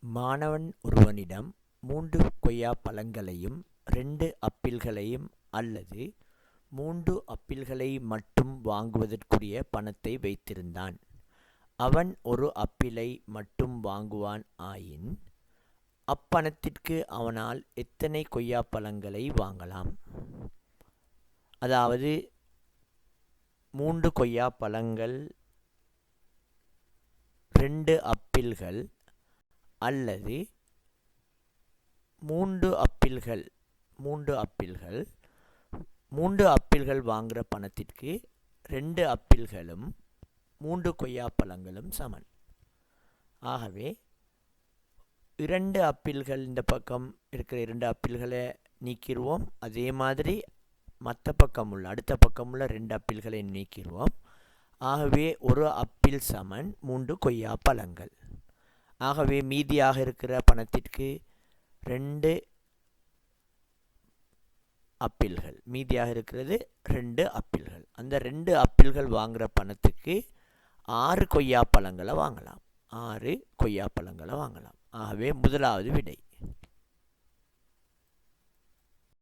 மாணவன் ஒருவனிடம் 3 கொய்யா பழங்களையும் 2 ஆப்பிள்களையும் அல்லது 3 ஆப்பிள்களை மட்டும் வாங்குவதற்குரிய பணத்தை வைத்திருந்தான். அவன் ஒரு ஆப்பிளை மட்டும் வாங்குவான் ஆயின், அப்பணத்திற்கு அவனால் எத்தனை கொய்யாப்பழங்களை வாங்கலாம்? அதாவது 3 கொய்யாப்பழங்கள், 2 ஆப்பிள்கள் அல்லது 3 ஆப்பிள்கள் 3 ஆப்பிள்கள் வாங்குகிற பணத்திற்கு 2 ஆப்பிள்களும் 3 கொய்யாப்பழங்களும் சமன். ஆகவே 2 ஆப்பிள்கள், இந்த பக்கம் இருக்கிற 2 ஆப்பிள்களை நீக்கிடுவோம். அதே மாதிரி மற்ற பக்கம் உள்ள அடுத்த பக்கம் உள்ள 2 ஆப்பிள்களை நீக்கிடுவோம். ஆகவே ஒரு ஆப்பிள் சமன் 3 கொய்யாப்பழங்கள். ஆகவே மீதியாக இருக்கிற பணத்திற்கு 2 ஆப்பிள்கள், மீதியாக இருக்கிறது 2 ஆப்பிள்கள். அந்த 2 ஆப்பிள்கள் வாங்குகிற பணத்துக்கு 6 கொய்யாப்பழங்களை வாங்கலாம். 6 கொய்யாப்பழங்களை வாங்கலாம். ஆகவே முதலாவது விடை.